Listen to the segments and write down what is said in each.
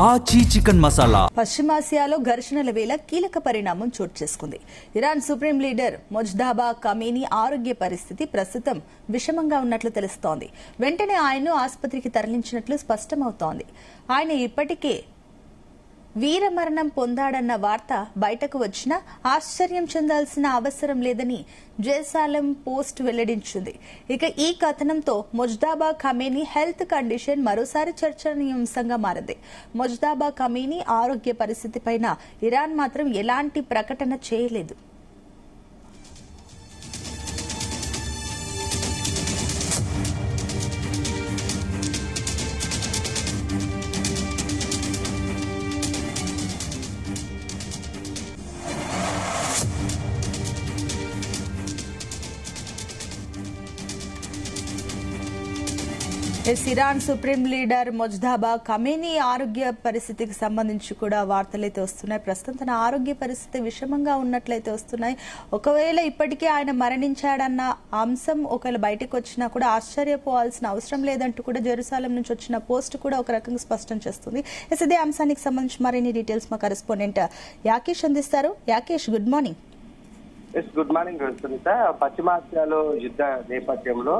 ఆచి చికెన్ మసాలా. పశ్చిమాసియాలో ఘర్షణల వేళ కీలక పరిణామం చోటు చేసుకుంది. Iran supreme leader Mojtaba Khamenei ఆరోగ్య పరిస్థితి ప్రస్తుతం విషమంగా ఉన్నట్లు తెలుస్తోంది. వెంటనే ఆయన్ను ఆసుపత్రికి తరలించినట్లు స్పష్టమవుతోంది. ఆయన ఇప్పటికే వీరమరణం పొందాడన్న వార్త బయటకు వచ్చినా ఆశ్చర్యం చెందాల్సిన అవసరం లేదని జెరూసలేం పోస్ట్ వెల్లడించింది. ఇక ఈ కథనంతో మొజ్దాబా ఖమేనీ హెల్త్ కండిషన్ మరోసారి చర్చనీయాంశంగా మారింది. మొజ్దాబా ఖమేనీ ఆరోగ్య పరిస్థితిపైన ఇరాన్ మాత్రం ఎలాంటి ప్రకటన చేయలేదు. Iran supreme leader Mojtaba Khamenei ఆరోగ్య పరిస్థితికి సంబంధించి కూడా వార్తలైతే వస్తున్నాయి. ప్రస్తుతం తన ఆరోగ్య పరిస్థితి విషమంగా ఉన్నట్లయితే వస్తున్నాయి. ఒకవేళ ఇప్పటికే ఆయన మరణించాడన్న అంశం ఒకవేళ బయటకు వచ్చినా కూడా ఆశ్చర్యపోవాల్సిన అవసరం లేదంటూ కూడా జెరూసలేం నుంచి వచ్చిన పోస్ట్ కూడా ఒక రకంగా స్పష్టం చేస్తుంది. ఇదే అంశానికి సంబంధించి మరిన్ని డీటెయిల్స్ మా కరెస్పాండెంట్ యాకేష్ అందిస్తారు. Yakesh, good morning. Good morning Sunitha. పశ్చిమాసియాలో యుద్ధ నేపథ్యంలో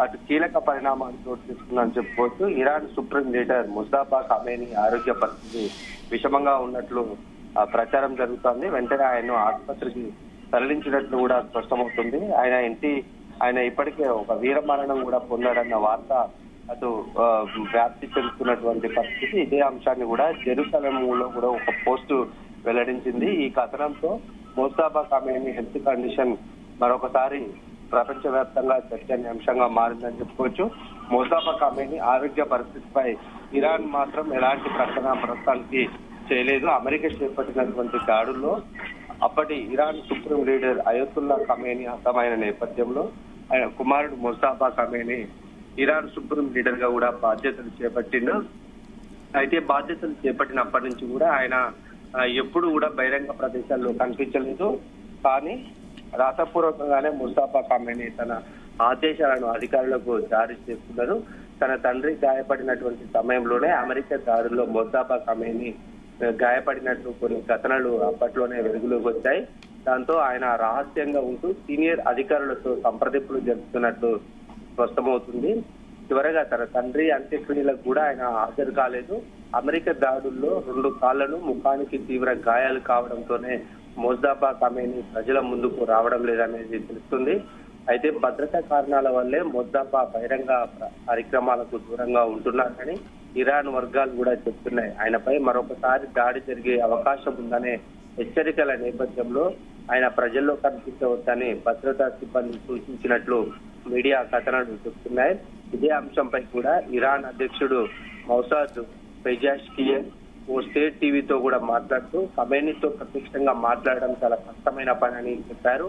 అటు కీలక పరిణామాలు చోటు చేసుకుందని చెప్పుకోవచ్చు. Iran supreme leader Mojtaba Khamenei ఆరోగ్య పరిస్థితి విషమంగా ఉన్నట్లు ప్రచారం జరుగుతోంది. వెంటనే ఆయన్ను ఆసుపత్రికి తరలించినట్లు కూడా స్పష్టమవుతుంది. ఆయన ఇప్పటికే ఒక వీరమరణం కూడా పొందాడన్న వార్త అటు వ్యాప్తి చెందుతున్నటువంటి పరిస్థితి. ఇదే అంశాన్ని కూడా జెరూసలేంలో కూడా ఒక పోస్టు వెల్లడించింది. ఈ కథనంతో మొజ్దాబా ఖమేనీ హెల్త్ కండిషన్ మరొకసారి ప్రపంచవ్యాప్తంగా చర్చనీయాంశంగా మారిందని చెప్పుకోవచ్చు. మొజ్దాబా ఖమేనీ ఆరోగ్య పరిస్థితిపై ఇరాన్ మాత్రం ఎలాంటి ప్రకటన ప్రస్తుతానికి చేయలేదు. అమెరికా చేపట్టినటువంటి దాడుల్లో అప్పటి Iran supreme leader Ayatollah Khamenei హతమైన నేపథ్యంలో ఆయన కుమారుడు Mojtaba Khamenei Iran supreme leader గా కూడా బాధ్యతలు చేపట్టిండు. అయితే బాధ్యతలు చేపట్టినప్పటి నుంచి కూడా ఆయన ఎప్పుడు కూడా బహిరంగ ప్రదేశాల్లో కనిపించలేదు. కానీ రాతపూర్వకంగానే మొజ్దాబా ఖమేనీ తన ఆదేశాలను అధికారులకు జారీ చేస్తున్నారు. తన తండ్రి గాయపడినటువంటి సమయంలోనే అమెరికా దాడుల్లో మొజ్దాబా ఖమేనీ గాయపడినట్లు కొన్ని కథనాలు అప్పట్లోనే వెలుగులోకి వచ్చాయి. దాంతో ఆయన రహస్యంగా ఉంటూ సీనియర్ అధికారులతో సంప్రదింపులు జరుపుతున్నట్లు స్పష్టమవుతుంది. చివరగా తన తండ్రి అంత్యక్రియలకు కూడా ఆయన హాజరు కాలేదు. అమెరికా దాడుల్లో 2 కాళ్లను ముఖానికి తీవ్ర గాయాలు కావడంతోనే మొజ్దాబా ఖమేనీ ప్రజల ముందుకు రావడం లేదనేది తెలుస్తుంది. అయితే భద్రతా కారణాల వల్లే మొజ్దాబా బహిరంగ కార్యక్రమాలకు దూరంగా ఉంటున్నారని ఇరాన్ వర్గాలు కూడా చెప్తున్నాయి. ఆయనపై మరొకసారి దాడి జరిగే అవకాశం ఉందనే హెచ్చరికల నేపథ్యంలో ఆయన ప్రజల్లో కనిపించవచ్చని భద్రతా సిబ్బంది సూచించినట్లు మీడియా కథనాలు చెప్తున్నాయి. ఇదే అంశంపై కూడా ఇరాన్ అధ్యక్షుడు మౌసాద్ పెజాష్కియన్ ఓ స్టేట్ టీవీతో కూడా మాట్లాడుతూ ఖమేనీతో ప్రత్యక్షంగా మాట్లాడడం చాలా కష్టమైన పని అని చెప్పారు.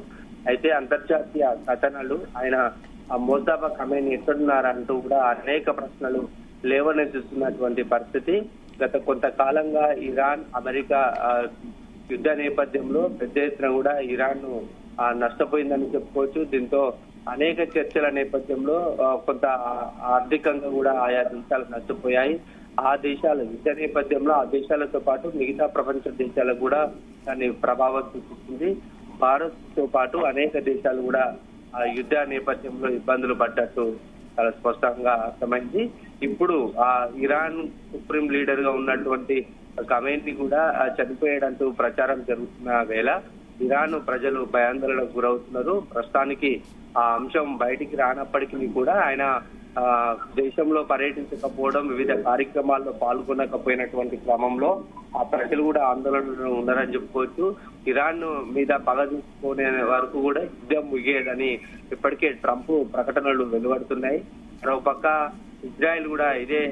అయితే అంతర్జాతీయ కథనాలు ఆయన మొజ్దాబా ఖమేనీ ఎక్కడున్నారంటూ కూడా అనేక ప్రశ్నలు లేవనెత్తుతున్నటువంటి పరిస్థితి. గత కొంతకాలంగా ఇరాన్ అమెరికా యుద్ధ నేపథ్యంలో పెద్ద ఎత్తున కూడా ఇరాన్ నష్టపోయిందని చెప్పుకోవచ్చు. దీంతో అనేక చర్చల నేపథ్యంలో కొంత ఆర్థికంగా కూడా ఆయా దేశాలు నష్టపోయాయి. ఆ దేశాల యుద్ధ నేపథ్యంలో ఆ దేశాలతో పాటు మిగతా ప్రపంచ దేశాలకు కూడా దాని ప్రభావం చూపిస్తుంది. భారత్ తో పాటు అనేక దేశాలు కూడా ఆ యుద్ధ నేపథ్యంలో ఇబ్బందులు పడ్డట్టు చాలా స్పష్టంగా అర్థమైంది. ఇప్పుడు ఆ ఇరాన్ సుప్రీం లీడర్ గా ఉన్నటువంటి ఖమేనీ కూడా చనిపోయాడంటూ ప్రచారం జరుగుతున్న వేళ ఇరాన్ ప్రజలు భయాందోళనకు గురవుతున్నారు. ప్రస్తుతానికి ఆ అంశం బయటికి రానప్పటికీ కూడా ఆయన దేశంలో పర్యటించకపోవడం, వివిధ కార్యక్రమాల్లో పాల్గొనకపోయినటువంటి క్రమంలో ఆ ప్రజలు కూడా ఆందోళనలో ఉన్నారని చెప్పుకోవచ్చు. ఇరాన్ మీద పగ తీసుకునే వరకు కూడా యుద్ధం ముగియేదని ఇప్పటికే ట్రంప్ ప్రకటనలు వెలువడుతున్నాయి. మరోపక్క ఇజ్రాయెల్ కూడా ఇదే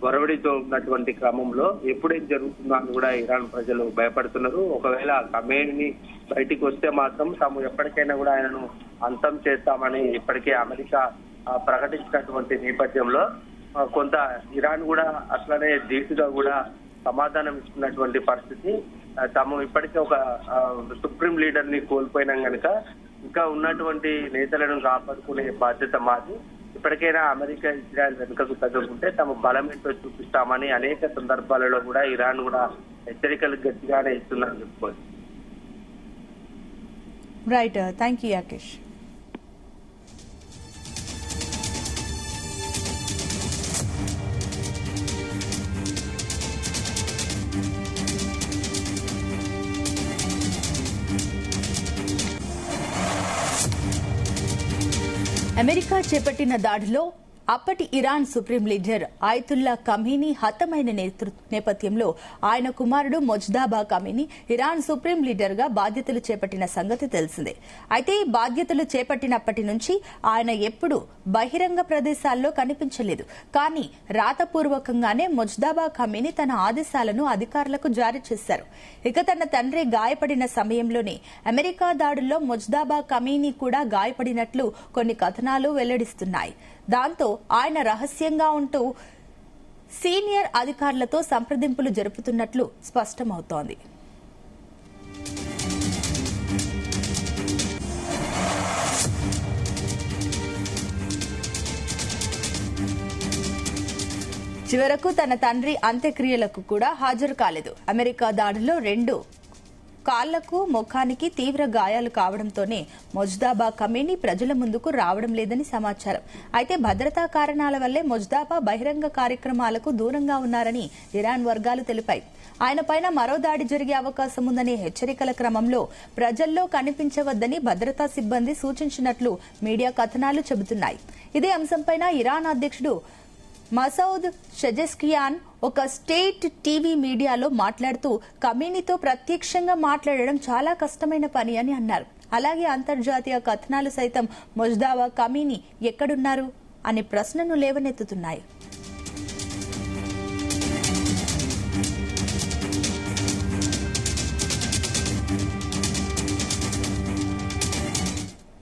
వరవడితో ఉన్నటువంటి క్రమంలో ఎప్పుడేం జరుగుతుందో అని కూడా ఇరాన్ ప్రజలు భయపడుతున్నారు. ఒకవేళ ఖమేనీ బయటికి వస్తే మాత్రం తాము ఎప్పటికైనా కూడా ఆయనను అంతం చేస్తామని ఇప్పటికే అమెరికా ప్రకటించినటువంటి నేపథ్యంలో కొంత ఇరాన్ కూడా అట్లనే ధీటుగా కూడా సమాధానం ఇస్తున్నటువంటి పరిస్థితి. తాము ఇప్పటికే ఒక సుప్రీం లీడర్ ని కోల్పోయినాం కనుక ఇంకా ఉన్నటువంటి నేతలను కాపాడుకునే బాధ్యత మాది. ఇప్పటికైనా అమెరికా ఇజ్రాయెల్ వెనుకకు తగ్గుకుంటే తమ బలమేంటో చూపిస్తామని అనేక సందర్భాలలో కూడా ఇరాన్ కూడా హెచ్చరికలు గట్టిగానే ఇస్తుందని చెప్పుకోవచ్చు. Right, thank you Yakesh. America చేపట్టిన దాడిలో అప్పటి Iran supreme leader Ayatollah Khamenei హతమైన నేపథ్యంలో ఆయన కుమారుడు Mojtaba Khamenei Iran supreme leader గా బాధ్యతలు చేపట్టిన సంగతి తెలిసిందే. అయితే ఈ బాధ్యతలు చేపట్టినప్పటి నుంచి ఆయన ఎప్పుడూ బహిరంగ ప్రదేశాల్లో కనిపించలేదు. కానీ రాతపూర్వకంగానే మొజ్దాబా ఖమేనీ తన ఆదేశాలను అధికారులకు జారీ చేశారు. ఇక తన తండ్రి గాయపడిన సమయంలోనే అమెరికా దాడుల్లో మొజ్దాబా ఖమేనీ కూడా గాయపడినట్లు కొన్ని కథనాలు వెల్లడిస్తున్నాయి. దాంతో ఆయన రహస్యంగా ఉంటూ సీనియర్ అధికారులతో సంప్రదింపులు జరుపుతున్నట్లు స్పష్టమవుతోంది. చివరకు తన తండ్రి అంత్యక్రియలకు కూడా హాజరు కాలేదు. అమెరికా దాడిలో 2 కాళ్లకు ముఖానికి తీవ్ర గాయాలు కావడంతోనే మొజ్దాబా ఖమేనీ ప్రజల ముందుకు రావడం లేదని సమాచారం. అయితే భద్రతా కారణాల వల్లే మొజ్దాబా బహిరంగ కార్యక్రమాలకు దూరంగా ఉన్నారని ఇరాన్ వర్గాలు తెలిపాయి. ఆయన పైన మరో దాడి జరిగే అవకాశం ఉందనే హెచ్చరికల క్రమంలో ప్రజల్లో కనిపించవద్దని భద్రతా సిబ్బంది సూచించినట్లు మీడియా కథనాలు చెబుతున్నాయి. ఇదే అంశంపైన ఇరాన్ అధ్యక్షుడు మసౌద్ షెజెస్కియాన్ ఒక స్టేట్ టీవీ మీడియాలో మాట్లాడుతూ ఖమేనీతో ప్రత్యక్షంగా మాట్లాడడం చాలా కష్టమైన పని అని అన్నారు. అలాగే అంతర్జాతీయ కథనాలు సైతం మొజ్దాబా ఖమేనీ ఎక్కడున్నారు అనే ప్రశ్నను లేవనెత్తుతున్నాయి.